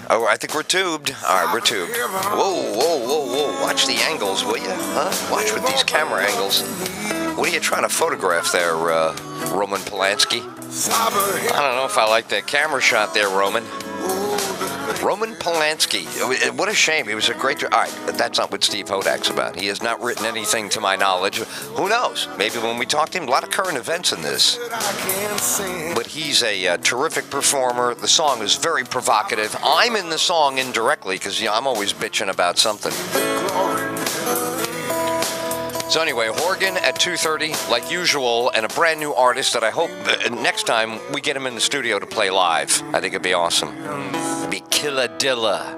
Oh, I think we're tubed. All right, we're tubed. Whoa, whoa, whoa, whoa. Watch the angles, will you? Huh? Watch with these camera angles. What are you trying to photograph there, Roman Polanski? I don't know if I like that camera shot there, Roman. Roman Polanski. What a shame. He was a great... All right, that's not what Steve Hodak's about. He has not written anything to my knowledge. Who knows? Maybe when we talk to him, a lot of current events in this. But he's a terrific performer. The song is very provocative. I'm in the song indirectly because I'm always bitching about something. So anyway, Horgan at 2:30, like usual, and a brand new artist that I hope next time we get him in the studio to play live. I think it'd be awesome. It'd be Killa Dilla,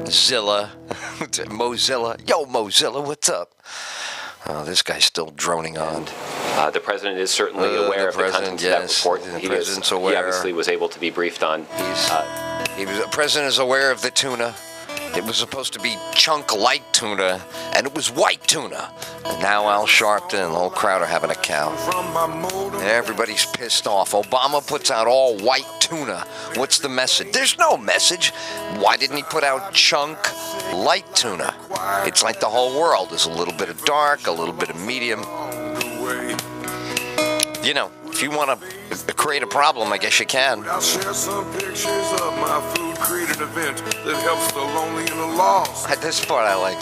Zilla, Mozilla. Yo, Mozilla, what's up? Oh, this guy's still droning on. The president is certainly aware of the contents of that report. The president's aware. He obviously was able to be briefed on. The president is aware of the tuna. It was supposed to be chunk light tuna, and it was white tuna. And now Al Sharpton and the whole crowd are having a cow. Everybody's pissed off. Obama puts out all white tuna. What's the message? There's no message. Why didn't he put out chunk light tuna? It's like the whole world. There's a little bit of dark, a little bit of medium. You know, if you want to create a problem, I guess you can. I'll share some pictures of my food-created event that helps the lonely and the lost. This part I like.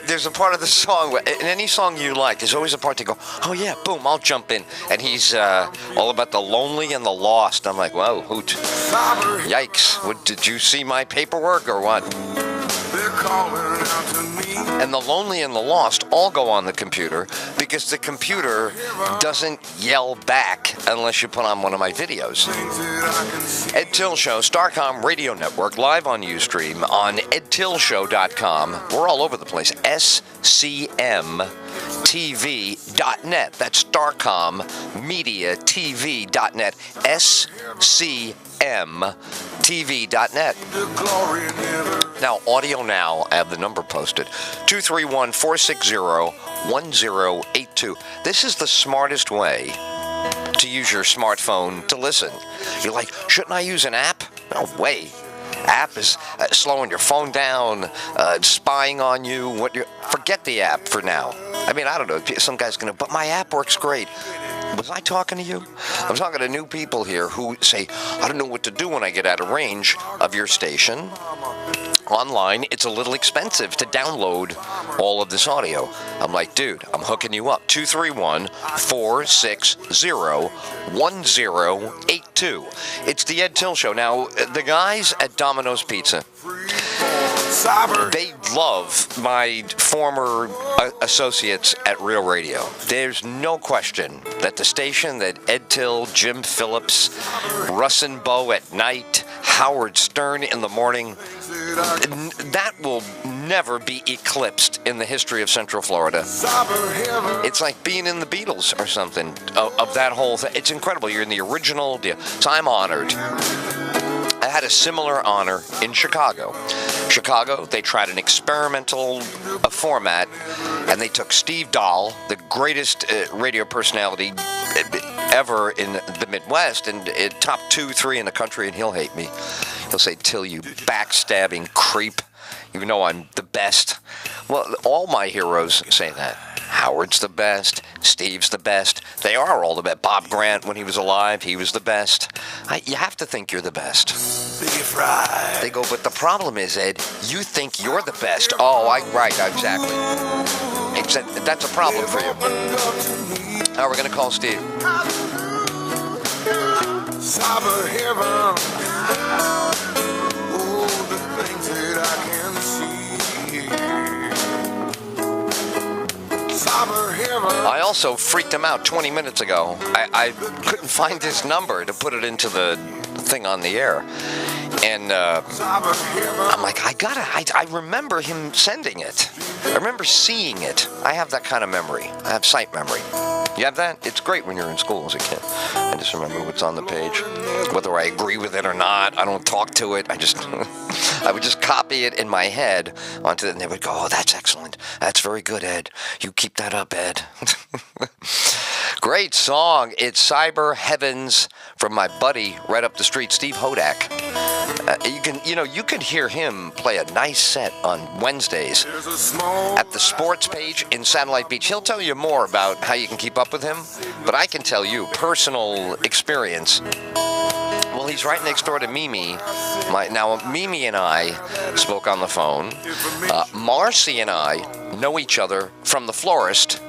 There's a part of the song, in any song you like, there's always a part to go, oh yeah, boom, I'll jump in. And he's all about the lonely and the lost. I'm like, whoa, hoot. Yikes. Did you see my paperwork or what? They're calling out to me. And the lonely and the lost all go on the computer because the computer doesn't yell back unless you put on one of my videos. Ed Tyll Show, Starcom Radio Network, live on Ustream, on edtillshow.com. We're all over the place. SCMTV.net. That's Starcom Media TV.net. SCMTV.net. Now, audio now, I have the number posted. 231-460-1082. This is the smartest way to use your smartphone to listen. You're like, shouldn't I use an app? No way. App is slowing your phone down, spying on you. Forget the app for now. I mean, I don't know. Some guy's going to, but my app works great. Was I talking to you? I'm talking to new people here who say, I don't know what to do when I get out of range of your station. Online, it's a little expensive to download all of this audio. I'm like, dude, I'm hooking you up. 231-460-1082. It's the Ed Tyll Show. Now, the guys at Domino's Pizza, they love my former associates at Real Radio. There's no question that the station that Ed Tyll, Jim Phillips, Russ and Bo at night, Howard Stern in the morning, that will never be eclipsed in the history of Central Florida. It's like being in the Beatles or something of that whole thing. It's incredible. You're in the original deal. So I'm honored. I had a similar honor in Chicago. Chicago, they tried an experimental format, and they took Steve Dahl, the greatest radio personality ever in the Midwest, and top 2, 3 in the country, and he'll hate me. He'll say, Till, you backstabbing creep. You know I'm the best. Well, all my heroes say that. Howard's the best. Steve's the best. They are all the best. Bob Grant, when he was alive, he was the best. You have to think you're the best. They go, but the problem is, Ed, you think you're the best. Oh, right, exactly. That's a problem for you. Now we're going to call Steve. Cyber heaven. Oh, the things that I can see. Cyber heaven. I also freaked him out 20 minutes ago. I couldn't find his number to put it into the thing on the air. And I'm like, I remember him sending it. I remember seeing it. I have that kind of memory. I have sight memory. You have that? It's great when you're in school as a kid. I just remember what's on the page. Whether I agree with it or not, I don't talk to it. I would just copy it in my head onto it, and they would go, oh, that's excellent. That's very good, Ed. You keep that up, Ed. Great song. It's Cyber Heavens from my buddy right up the street, Steve Hodak. You can hear him play a nice set on Wednesdays at the sports page in Satellite Beach. He'll tell you more about how you can keep up with him, but I can tell you personal experience. Well, he's right next door to Mimi. Now, Mimi and I spoke on the phone. Marcy and I know each other from the florist.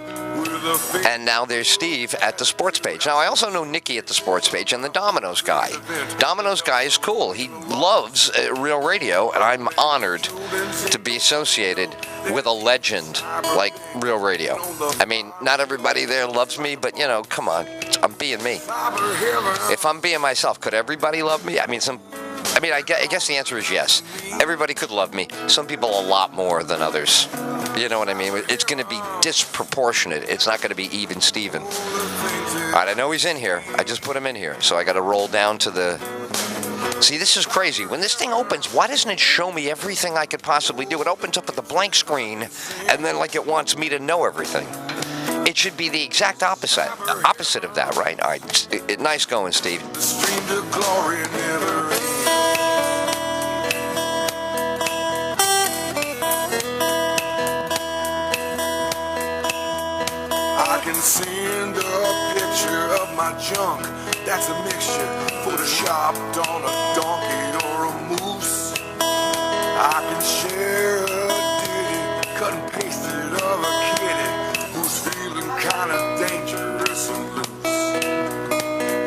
And now there's Steve at the sports page. Now, I also know Nikki at the sports page and the Domino's guy. Domino's guy is cool. He loves Real Radio, and I'm honored to be associated with a legend like Real Radio. I mean, not everybody there loves me, but, come on. I'm being me. If I'm being myself, could everybody love me? I guess the answer is yes. Everybody could love me. Some people a lot more than others. You know what I mean? It's going to be disproportionate. It's not going to be even Steven. All right, I know he's in here. I just put him in here. So I got to roll down to the... See, this is crazy. When this thing opens, why doesn't it show me everything I could possibly do? It opens up with a blank screen, and then like it wants me to know everything. It should be the exact opposite of that, right? All right, nice going, Steve. I can send a picture of my junk. That's a mixture photoshopped on a donkey or a moose. I can share a ditty, cut and pasted of a kitty who's feeling kind of dangerous and loose.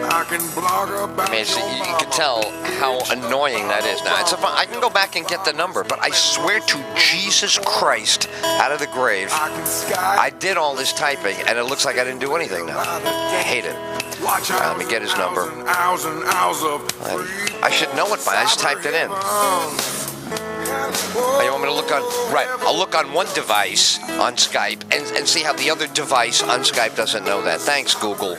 I can blog about you can tell how annoying that is. Now, I can go back and get the number, but I swear to Jesus Christ out of the grave, I did all this typing, and it looks like I didn't do anything now. I hate it. Let me get his number. I should know it by. I just typed it in. You want me to look on? Right. I'll look on one device on Skype and see how the other device on Skype doesn't know that. Thanks, Google.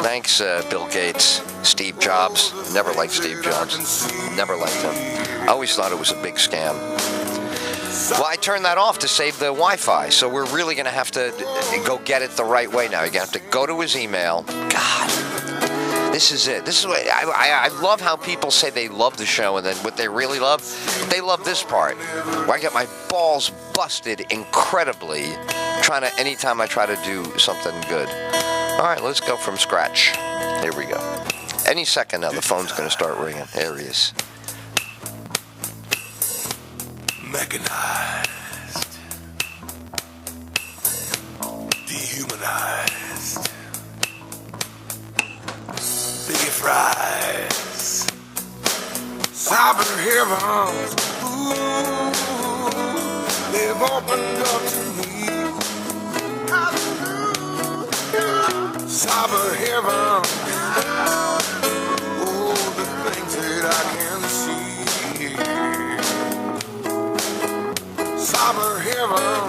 Thanks, Bill Gates. Steve Jobs. Never liked Steve Jobs. Never liked him. I always thought it was a big scam. Well, I turned that off to save the Wi-Fi, so we're really going to have to go get it the right way now. You're going to have to go to his email. God, this is it. This is what I love how people say they love the show, and then what they really love, they love this part, where I get my balls busted incredibly anytime I try to do something good. All right, let's go from scratch. Here we go. Any second now, the phone's going to start ringing. There he is. Mechanized, dehumanized, biggie fries, cyber heavens, ooh, they've opened up to me. Cyber heavens, oh, the things that I can see. Cyber heaven,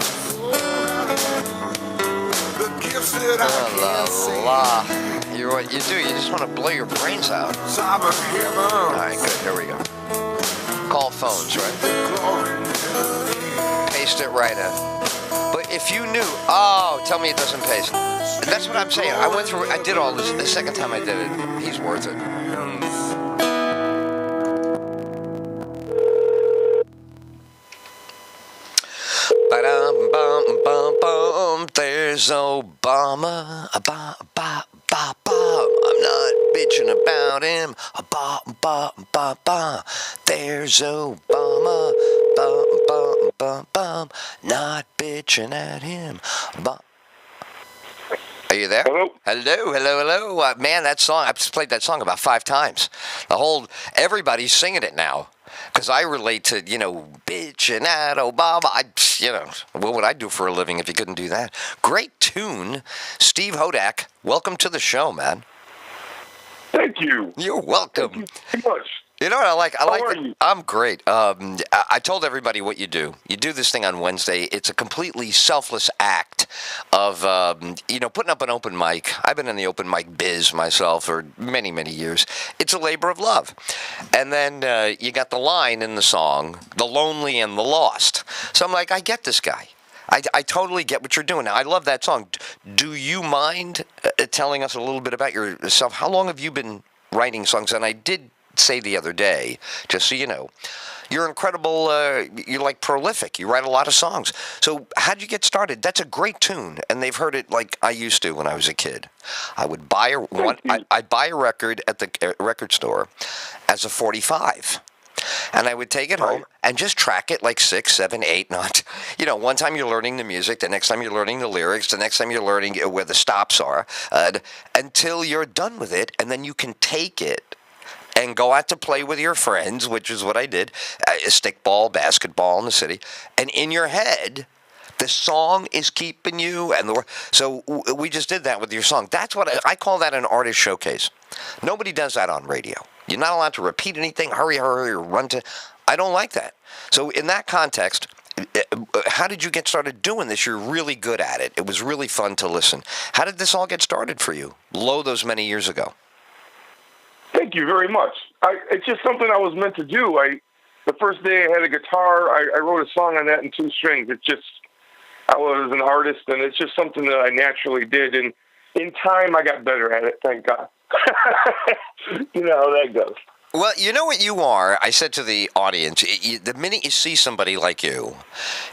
the gifts that I can see. What you do, you just want to blow your brains out. Cyber heaven. All right, good. Here we go. Call phones, right? Paste it right in. But if you knew, tell me it doesn't paste. That's what I'm saying. I did all this. The second time I did it, he's worth it. There's Obama. I'm not bitching about him. There's Obama. Not bitching at him. Are you there? Hello. Hello. Man, that song, I've just played that song about 5 times. Everybody's singing it now. Because I relate to, bitching at Obama. What would I do for a living if you couldn't do that? Great tune. Steve Hodak, welcome to the show, man. Thank you. You're welcome. Thank you so much. You know what I like? How are you? I'm great. I told everybody what you do. You do this thing on Wednesday. It's a completely selfless act of, putting up an open mic. I've been in the open mic biz myself for many, many years. It's a labor of love. And then you got the line in the song, the lonely and the lost. So I'm like, I get this guy. I totally get what you're doing. Now, I love that song. Do you mind telling us a little bit about yourself? How long have you been writing songs? And I did say the other day, just so you know, you're incredible. You're like prolific. You write a lot of songs. So how'd you get started? That's a great tune, and they've heard it like I used to when I was a kid. I would buy I'd buy a record at the record store as a 45. And I would take it home and just track it like 6, 7, 8, not. One time you're learning the music, the next time you're learning the lyrics, the next time you're learning where the stops are, until you're done with it, and then you can take it and go out to play with your friends, which is what I did, stickball, basketball in the city, and in your head, the song is keeping you, so we just did that with your song. That's what I call that an artist showcase. Nobody does that on radio. You're not allowed to repeat anything, hurry, or run to. I don't like that. So in that context, how did you get started doing this? You're really good at it. It was really fun to listen. How did this all get started for you, those many years ago? Thank you very much. It's just something I was meant to do. The first day I had a guitar, I wrote a song on that in 2 strings. I was an artist, and it's just something that I naturally did. And in time, I got better at it, thank God. You know how that goes. Well, you know what you are? I said to the audience, the minute you see somebody like you,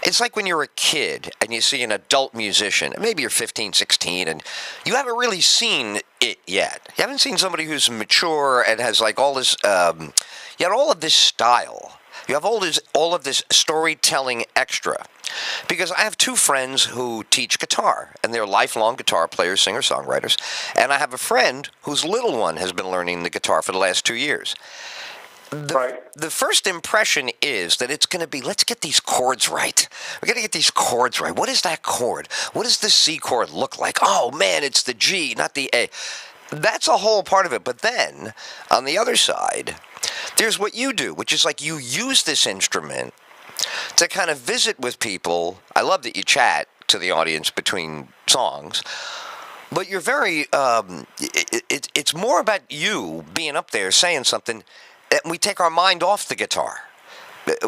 it's like when you're a kid and you see an adult musician, maybe you're 15, 16, and you haven't really seen it yet. You haven't seen somebody who's mature and has like all this, you have all of this style. You have all of this storytelling extra. Because I have 2 friends who teach guitar, and they're lifelong guitar players, singer-songwriters. And I have a friend whose little one has been learning the guitar for the last 2 years. The first impression is that it's going to be, let's get these chords right. We're going to get these chords right. What is that chord? What does the C chord look like? Oh, man, it's the G, not the A. That's a whole part of it. But then, on the other side, there's what you do, which is like you use this instrument to kind of visit with people. I love that you chat to the audience between songs, but you're very, it's more about you being up there saying something, and we take our mind off the guitar.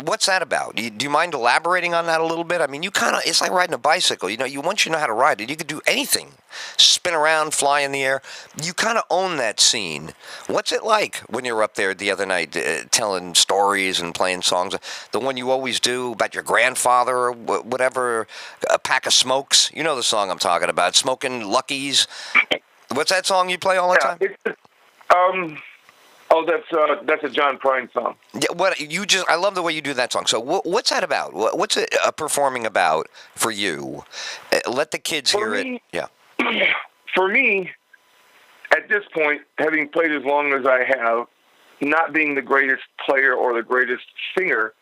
What's that about? Do you mind elaborating on that a little bit? I mean, it's like riding a bicycle. Once you know how to ride it, you can do anything. Spin around, fly in the air. You kind of own that scene. What's it like when you're up there the other night telling stories and playing songs? The one you always do about your grandfather or whatever, a pack of smokes. You know the song I'm talking about, Smoking Luckies. What's that song you play all the time? Oh, that's a John Prine song. Yeah, I love the way you do that song. So what's that about? What's it performing about for you? Let the kids hear it. Yeah. For me, at this point, having played as long as I have, not being the greatest player or the greatest singer,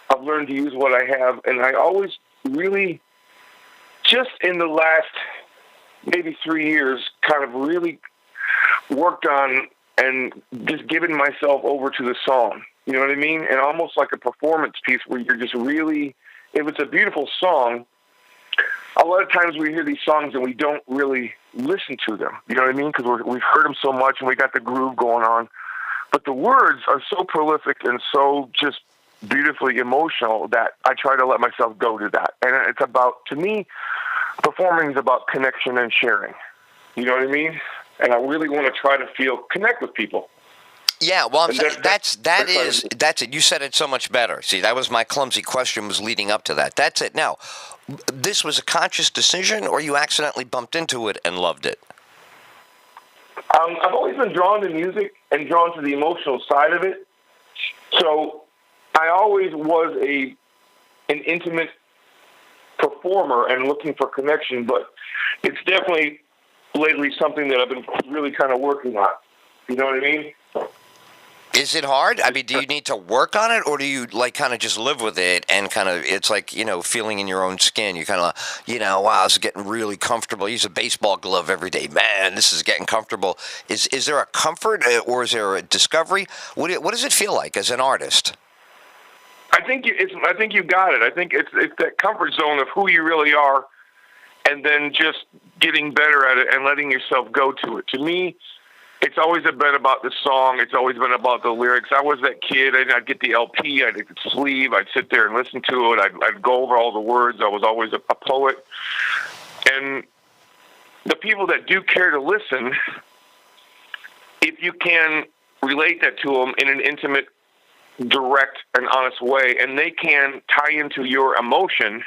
I've learned to use what I have, and I always really, just in the last maybe 3 years, kind of really worked on and just giving myself over to the song. You know what I mean? And almost like a performance piece where you're just really, if it's a beautiful song, a lot of times we hear these songs and we don't really listen to them. You know what I mean? Because we've heard them so much and we got the groove going on. But the words are so prolific and so just beautifully emotional that I try to let myself go to that. And it's about, to me, performing is about connection and sharing. You know what I mean? And I really want to try to connect with people. Yeah, well, I'm saying that's it. You said it so much better. See, that was my clumsy question was leading up to that. That's it. Now, this was a conscious decision, or you accidentally bumped into it and loved it? I've always been drawn to music and drawn to the emotional side of it. So I always was an intimate performer and looking for connection, but it's definitely lately something that I've been really kind of working on. You know what I mean? Is it hard? I mean, do you need to work on it, or do you like kind of just live with it and kind of, it's like, feeling in your own skin. You kind of, wow, this is getting really comfortable. Use a baseball glove every day. Man, this is getting comfortable. Is there a comfort or is there a discovery? What does it feel like as an artist? I think you got it. I think it's that comfort zone of who you really are, and then just getting better at it and letting yourself go to it. To me, it's always been about the song. It's always been about the lyrics. I was that kid. I'd get the LP. I'd get the sleeve. I'd sit there and listen to it. I'd go over all the words. I was always a poet. And the people that do care to listen, if you can relate that to them in an intimate, direct, and honest way, and they can tie into your emotion,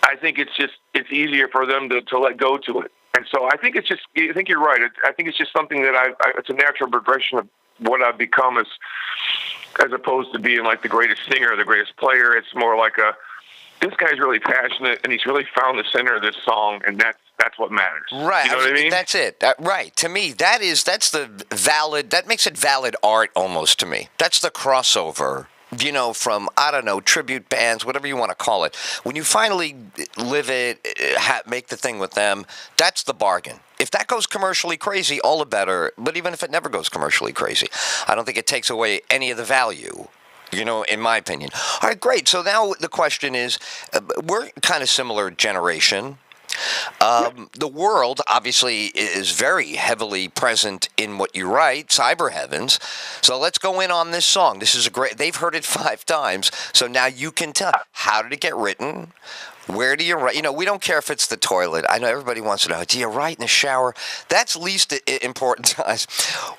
I think it's easier for them to let go to it. And so I think you're right. I think it's just something that it's a natural progression of what I've become as opposed to being like the greatest singer or the greatest player. It's more like this guy's really passionate and he's really found the center of this song, and that's what matters. Right. You know what I mean? That's it. Right. To me, that makes it valid art almost to me. That's the crossover, from, I don't know, tribute bands, whatever you want to call it. When you finally live it, make the thing with them, that's the bargain. If that goes commercially crazy, all the better. But even if it never goes commercially crazy, I don't think it takes away any of the value. In my opinion. All right, great. So now the question is, we're kind of similar generation. The world obviously is very heavily present in what you write, Cyber Heavens. So let's go in on this song. This is they've heard it 5 times. So now you can tell, how did it get written? Where do you write? We don't care if it's the toilet. I know everybody wants to know, do you write in the shower? That's least important to us.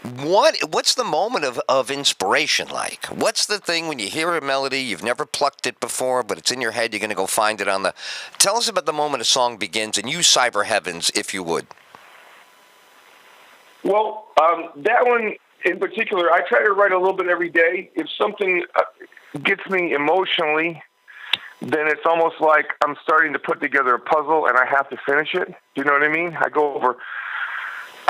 What's the moment of inspiration like? What's the thing when you hear a melody, you've never plucked it before, but it's in your head, you're going to go find it Tell us about the moment a song begins, and use Cyber Heavens, if you would. Well, that one in particular, I try to write a little bit every day. If something gets me emotionally, then it's almost like I'm starting to put together a puzzle and I have to finish it. You know what I mean? I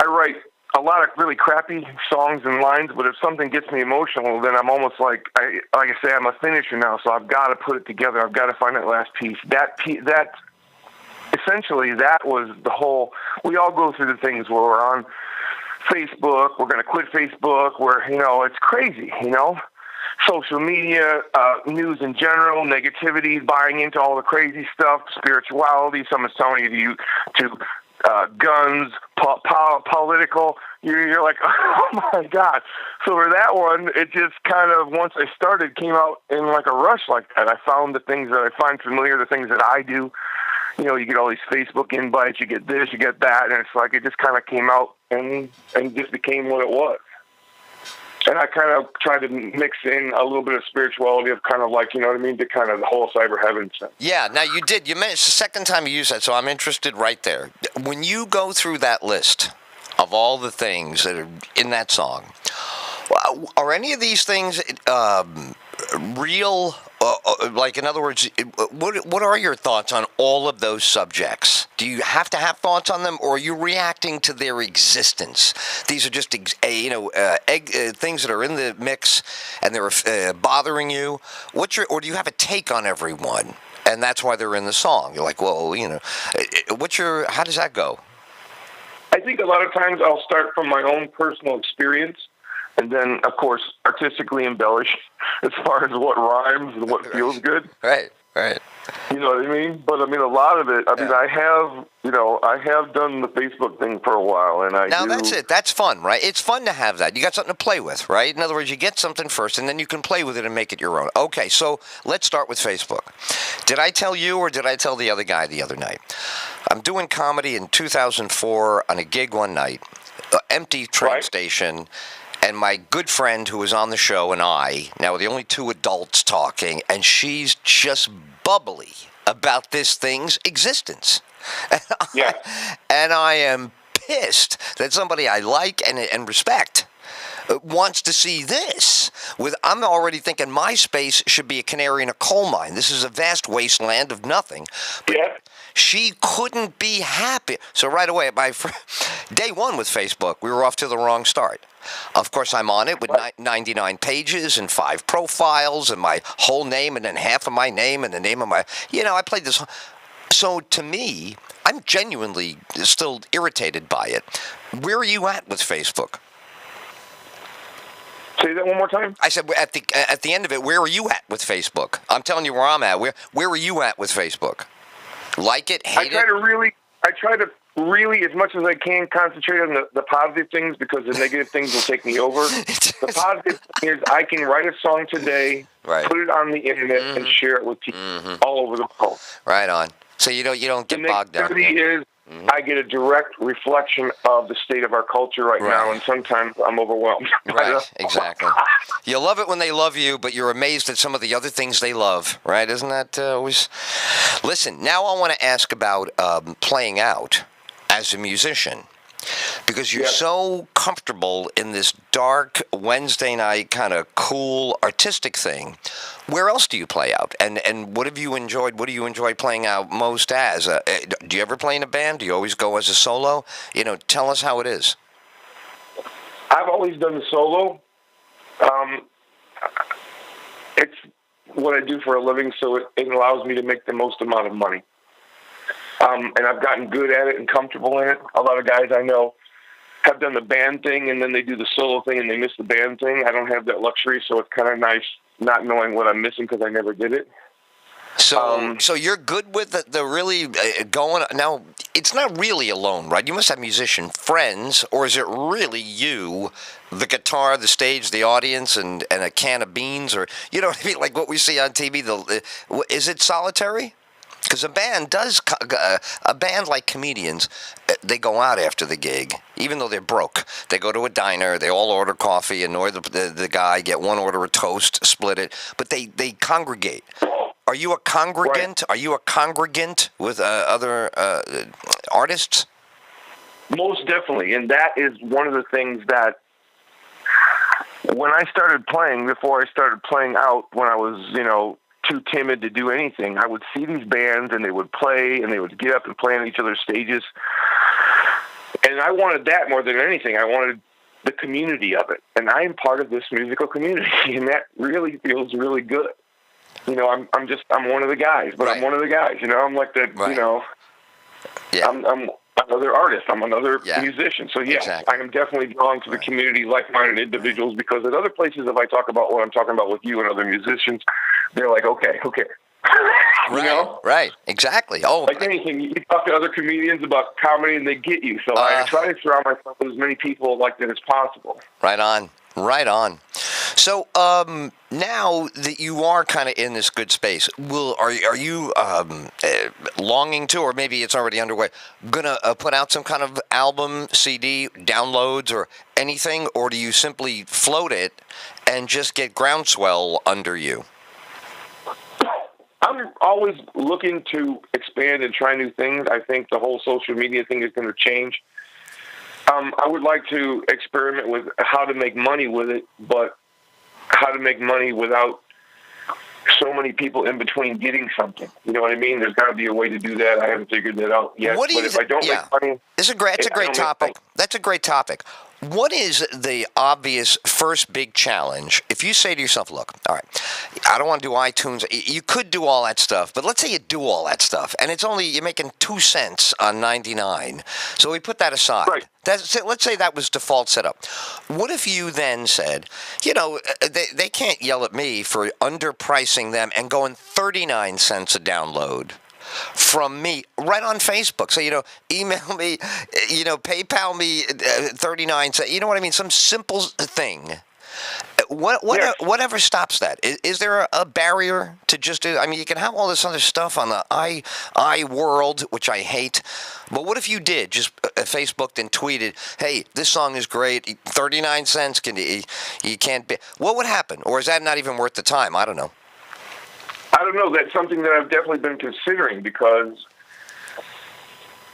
write a lot of really crappy songs and lines, but if something gets me emotional, then I'm almost like I say, I'm a finisher now, so I've got to put it together. I've got to find that last piece. Essentially, that was the whole, we all go through the things where we're on Facebook, we're going to quit Facebook, where, it's crazy, social media, news in general, negativity, buying into all the crazy stuff, spirituality, someone's telling you to guns, political, you're like, oh my God. So for that one, it just kind of, once I started, came out in like a rush like that. I found the things that I find familiar, the things that I do. You get all these Facebook invites, you get this, you get that, and it's like it just kind of came out and just became what it was. And I kind of tried to mix in a little bit of spirituality of kind of like, you know what I mean, to kind of the whole Cyber Heaven thing. Yeah, now you did. You mentioned it's the second time you used that, so I'm interested right there. When you go through that list of all the things that are in that song, are any of these things real? Like, in other words, what are your thoughts on all of those subjects? Do you have to have thoughts on them, or are you reacting to their existence? These are just, things that are in the mix, and they're bothering you. Or do you have a take on everyone, and that's why they're in the song? You're like, well, how does that go? I think a lot of times I'll start from my own personal experience, and then, of course, artistically embellish as far as what rhymes and what feels good. Right. You know what I mean? But, a lot of it, I have done the Facebook thing for a while, and that's it. That's fun, right? It's fun to have that. You got something to play with, right? In other words, you get something first, and then you can play with it and make it your own. Okay, so let's start with Facebook. Did I tell you, or did I tell the other guy the other night? I'm doing comedy in 2004 on a gig one night, empty train station. And my good friend who was on the show and now we're the only 2 adults talking, and she's just bubbly about this thing's existence. And I am pissed that somebody I like and respect wants to see this. I'm already thinking my space should be a canary in a coal mine. This is a vast wasteland of nothing. But she couldn't be happy. So right away, day one with Facebook, we were off to the wrong start. Of course, I'm on it with 99 pages and 5 profiles and my whole name and then half of my name and the name of my... I played this... So to me, I'm genuinely still irritated by it. Where are you at with Facebook? Say that one more time. I said at the end of it, where are you at with Facebook? I'm telling you where I'm at. Where are you at with Facebook? Like it, hate it? I try to really, as much as I can, concentrate on the positive things because the negative things will take me over. The positive thing is I can write a song today, put it on the internet, and share it with people all over the world. Right on. So you don't get bogged down. The negativity is I get a direct reflection of the state of our culture right now, and sometimes I'm overwhelmed. Right, exactly. You love it when they love you, but you're amazed at some of the other things they love, right? Isn't that always... Listen, now I want to ask about playing out as a musician, because you're so comfortable in this dark Wednesday night kind of cool artistic thing. Where else do you play out? And what have you enjoyed? What do you enjoy playing out most as? Do you ever play in a band? Do you always go as a solo? Tell us how it is. I've always done the solo. It's what I do for a living, so it allows me to make the most amount of money. And I've gotten good at it and comfortable in it. A lot of guys I know have done the band thing, and then they do the solo thing, and they miss the band thing. I don't have that luxury, so it's kind of nice not knowing what I'm missing because I never did it. So you're good with the really going... Now, it's not really alone, right? You must have musician friends, or is it really you, the guitar, the stage, the audience, and a can of beans? Or, you know what I mean? Like what we see on TV. Is it solitary? Because a band like comedians, they go out after the gig, even though they're broke. They go to a diner, they all order coffee, annoy the guy, get one order of toast, split it, but they congregate. Are you a congregant? Are you a congregant with other artists? Most definitely, and that is one of the things that when I started playing, before I started playing out, when I was, too timid to do anything, I would see these bands and they would play and they would get up and play on each other's stages. And I wanted that more than anything. I wanted the community of it. And I am part of this musical community, and that really feels really good. I'm one of the guys, but I'm one of the guys, I'm like that, I'm another artist. I'm another musician. So, I am definitely drawn to the community, like-minded individuals, because at other places, if I talk about what I'm talking about with you and other musicians, they're like, okay. Right, exactly. Oh, like anything, you talk to other comedians about comedy and they get you. So I try to surround myself with as many people like that as possible. Right on. So now that you are kind of in this good space, are you longing to, or maybe it's already underway, gonna put out some kind of album, CD, downloads, or anything, or do you simply float it and just get groundswell under you? I'm always looking to expand and try new things. I think the whole social media thing is going to change. I would like to experiment with how to make money with it, but how to make money without so many people in between getting something. You know what I mean? There's got to be a way to do that. I haven't figured that out yet. What do you but if I don't make money... It's a great topic. That's a great topic. What is the obvious first big challenge? If you say to yourself, look, all right, I don't want to do iTunes. You could do all that stuff, but let's say you do all that stuff, and you're making 2 cents on 99. So we put that aside. Right. Let's say that was default setup. What if you then said, they can't yell at me for underpricing them and going 39 cents a download from me right on Facebook. So, email me, PayPal me 39 cents. You know what I mean? Some simple thing. Whatever stops that? Is there a barrier to just do? I mean, you can have all this other stuff on the iWorld, which I hate. But what if you did just Facebooked and tweeted, "Hey, this song is great. 39 cents. You can't be." What would happen? Or is that not even worth the time? I don't know. I don't know. That's something that I've definitely been considering, because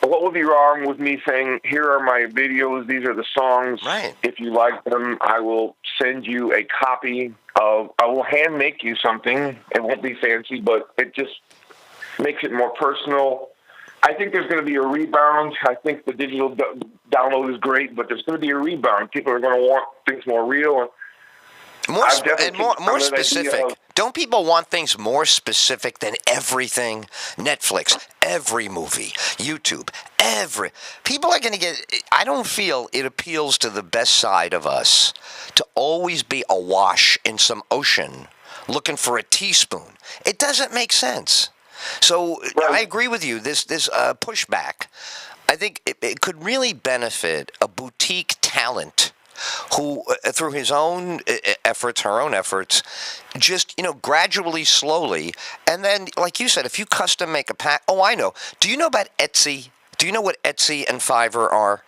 what would be wrong with me saying, here are my videos, these are the songs. Right. If you like them, I will send you a copy I will hand make you something. It won't be fancy, but it just makes it more personal. I think there's going to be a rebound. I think the digital download is great, but there's going to be a rebound. People are going to want things more real. More specific. Don't people want things more specific than everything? Netflix, every movie, YouTube, people are going to get. I don't feel it appeals to the best side of us to always be awash in some ocean looking for a teaspoon. It doesn't make sense. So I agree with you. This pushback I think it could really benefit a boutique talent who, through his own efforts, her own efforts, just, gradually, slowly, and then, like you said, if you custom make a pack, I know. Do you know about Etsy? Do you know what Etsy and Fiverr are?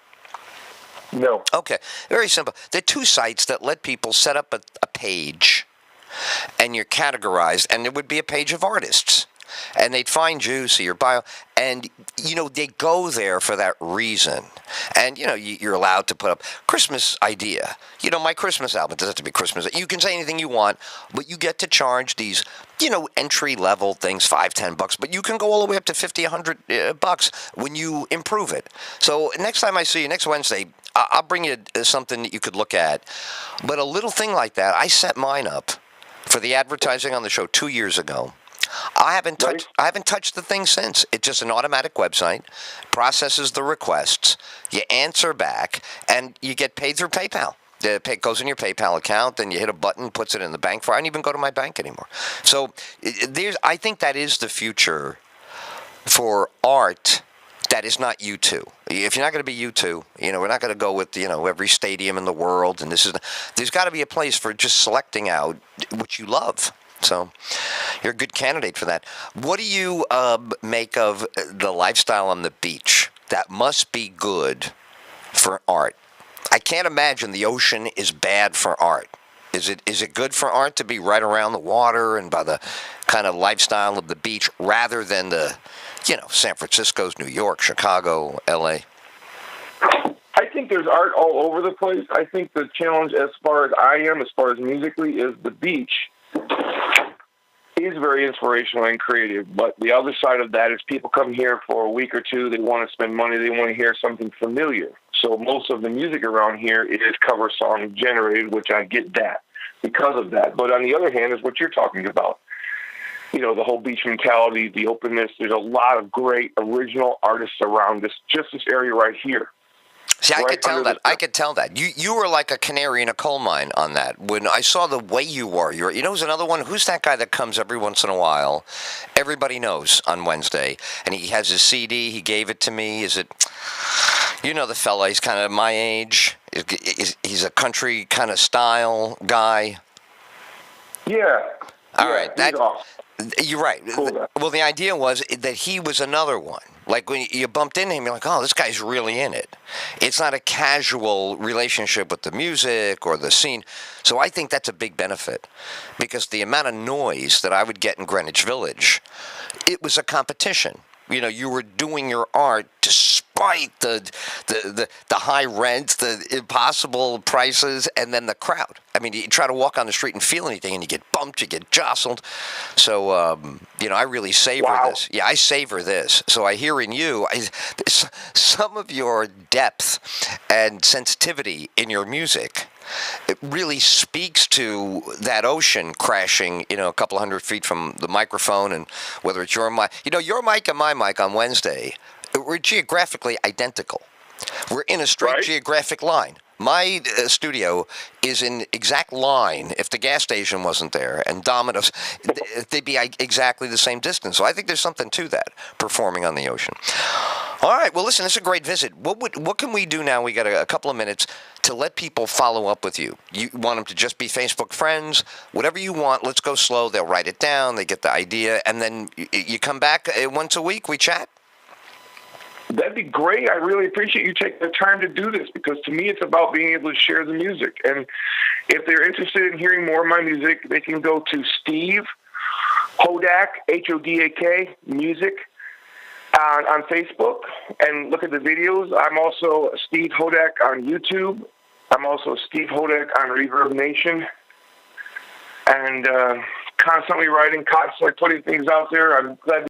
No. Okay, very simple. They're two sites that let people set up a page, and you're categorized, and there would be a page of artists. And they'd find you, see your bio, and, they go there for that reason. And, you're allowed to put up Christmas idea. My Christmas album doesn't have to be Christmas. You can say anything you want, but you get to charge these, entry-level things, $5-10, but you can go all the way up to $50, $100 when you improve it. So next time I see you, next Wednesday, I'll bring you something that you could look at. But a little thing like that, I set mine up for the advertising on the show 2 years ago. I haven't touched the thing since. It's just an automatic website, processes the requests, you answer back, and you get paid through PayPal. It goes in your PayPal account, and you hit a button, puts it in the bank for. I don't even go to my bank anymore. So I think that is the future for art. That is not U2. If you're not going to be U2, we're not going to go with, every stadium in the world. And there's got to be a place for just selecting out what you love. So you're a good candidate for that. What do you make of the lifestyle on the beach? That must be good for art. I can't imagine the ocean is bad for art. Is it good for art to be right around the water and by the kind of lifestyle of the beach rather than the, San Francisco's, New York, Chicago, L.A.? I think there's art all over the place. I think the challenge as far as musically, is the beach is very inspirational and creative. But the other side of that is people come here for a week or two. They want to spend money. They want to hear something familiar. So most of the music around here is cover song generated, which I get that because of that. But on the other hand is what you're talking about. The whole beach mentality, the openness. There's a lot of great original artists around this area right here. See, I could tell that. You were like a canary in a coal mine on that. When I saw the way you were, who's another one? Who's that guy that comes every once in a while? Everybody knows on Wednesday, and he has his CD. He gave it to me. Is it? The fella. He's kind of my age. He's a country kind of style guy. Yeah. All right. Awesome. You're right. Cool. Well, the idea was that he was another one. Like when you bumped into him, you're like, oh, this guy's really in it. It's not a casual relationship with the music or the scene. So I think that's a big benefit because the amount of noise that I would get in Greenwich Village, it was a competition. You were doing your art despite the high rents, the impossible prices, and then the crowd. I mean, you try to walk on the street and feel anything, and you get bumped, you get jostled. So, I really savor this. Yeah, I savor this. So I hear in you some of your depth and sensitivity in your music. It really speaks to that ocean crashing, a couple 100 feet from the microphone, and whether it's your mic. Your mic and my mic on Wednesday, we're geographically identical. We're in a straight geographic line. My studio is in exact line. If the gas station wasn't there and Domino's, they'd be exactly the same distance. So I think there's something to that, performing on the ocean. All right. Well, listen, it's a great visit. What can we do now? We got a couple of minutes to let people follow up with you. You want them to just be Facebook friends, whatever you want. Let's go slow. They'll write it down. They get the idea. And then you come back once a week. We chat. That'd be great. I really appreciate you taking the time to do this because to me it's about being able to share the music. And if they're interested in hearing more of my music, they can go to Steve Hodak, Hodak, music on Facebook and look at the videos. I'm also Steve Hodak on YouTube. I'm also Steve Hodak on Reverb Nation. And constantly writing, constantly putting things out there. I'm glad